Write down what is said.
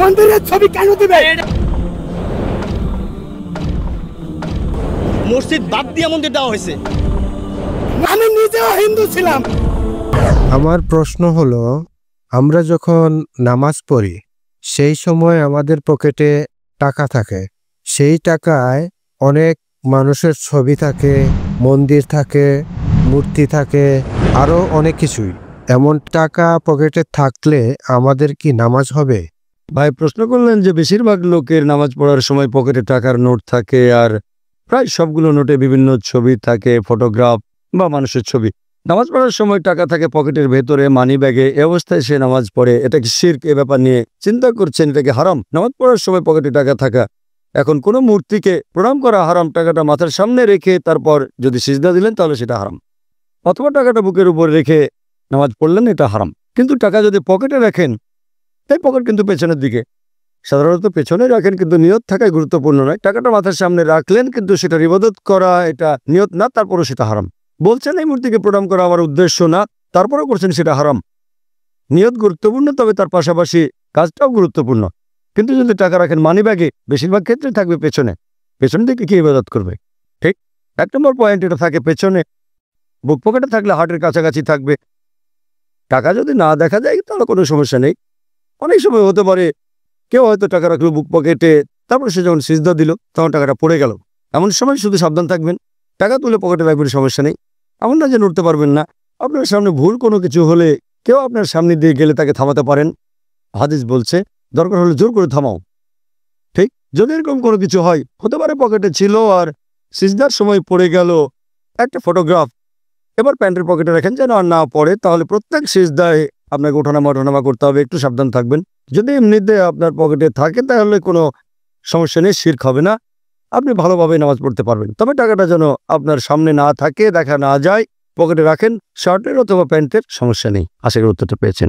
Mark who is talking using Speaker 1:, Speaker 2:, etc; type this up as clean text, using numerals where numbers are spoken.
Speaker 1: মন্দিরের ছবি কেন দিবে?
Speaker 2: মসজিদ বাদ দিয়ে মন্দির দেওয়া হয়েছে।
Speaker 1: আমি নিজেও হিন্দু ছিলাম।
Speaker 3: আমার প্রশ্ন হলো, আমরা যখন নামাজ পড়ি সেই সময় আমাদের পকেটে টাকা থাকে, সেই টাকায় অনেক মানুষের ছবি থাকে, মন্দির থাকে, মূর্তি থাকে, আরো অনেক কিছুই। এমন টাকা পকেটে থাকলে আমাদের কি নামাজ হবে?
Speaker 4: ভাই প্রশ্ন করলেন যে বেশিরভাগ লোকের নামাজ পড়ার সময় পকেটে টাকার নোট থাকে, আর প্রায় সবগুলো নোটে বিভিন্ন ছবি থাকে, ফটোগ্রাফ বা মানুষের ছবি। নামাজ পড়ার সময় টাকা থাকে পকেটের ভেতরে, মানি ব্যাগে, এ অবস্থায় সে নামাজ পড়ে। এটা কি শিরক? এ ব্যাপার নিয়ে চিন্তা করছেন, এটা কি হারাম? নামাজ পড়ার সময় পকেটে টাকা থাকা, এখন কোনো মূর্তিকে প্রণাম করা হারাম, টাকাটা মাথার সামনে রেখে তারপর যদি সিজদা দিলেন তাহলে সেটা হারাম, অথবা টাকাটা বুকের উপর রেখে নামাজ পড়লেন, এটা হারাম। কিন্তু টাকা যদি পকেটে রাখেন, এই পকেট কিন্তু পেছনের দিকে, সাধারণত পেছনে রাখেন, কিন্তু নিয়ত থাকাই গুরুত্বপূর্ণ নয়। টাকাটা মাথার সামনে রাখলেন কিন্তু সেটা ইবাদত করা, এটা নিয়ত না, তারপরও সেটা হারাম। বলছেন এই মূর্তিকে প্রণাম করা আমার উদ্দেশ্য না, তারপরেও করছেন, সেটা হারাম। নিয়ত গুরুত্বপূর্ণ, তবে তার পাশাপাশি কাজটাও গুরুত্বপূর্ণ। কিন্তু যদি টাকা রাখেন মানি ব্যাগে, বেশিরভাগ ক্ষেত্রে থাকবে পেছনে, পেছন দিকে কি ইবাদত করবে? ঠিক 1 নম্বর পয়েন্ট, এটা থাকে পেছনে। বুক পকেটে থাকলে হার্টের কাছাকাছি থাকবে। টাকা যদি না দেখা যায় তাহলে কোনো সমস্যা নেই। অনেক সময় হতে পারে কেউ হয়তো টাকা রাখলো বুক পকেটে, তারপরে সে যখন সিজদা দিল তখন টাকাটা পড়ে গেল। এমন সময় শুধু সাবধান থাকবেন, টাকা তুলে পকেটে রাখবেন, সমস্যা নেই। এমন না যে নড়তে পারবেন না। আপনার সামনে ভুল কোনো কিছু হলে কেউ আপনার সামনে দিয়ে গেলে তাকে থামাতে পারেন। হাদিস বলছে দরকার হলে জোর করে থামাও। ঠিক যদি এরকম কোনো কিছু হয়, হতে পারে পকেটে ছিল আর সিজদার সময় পড়ে গেল একটা ফটোগ্রাফ, এবার প্যান্টের পকেটে রাখেন যেন আর না পড়ে, তাহলে প্রত্যেক সিজদায় আপনাকে ওঠানামা করতে হবে, একটু সাবধান থাকবেন। যদি এমনিতে আপনার পকেটে থাকে তাহলে কোনো সমস্যা নেই, শিরক হবে না, আপনি ভালোভাবে নামাজ পড়তে পারবেন। তবে টাকাটা যেন আপনার সামনে না থাকে, দেখা না যায়, পকেটে রাখেন, শার্টের অথবা প্যান্টের, সমস্যা নেই। আশা করি উত্তরটা পেয়েছেন।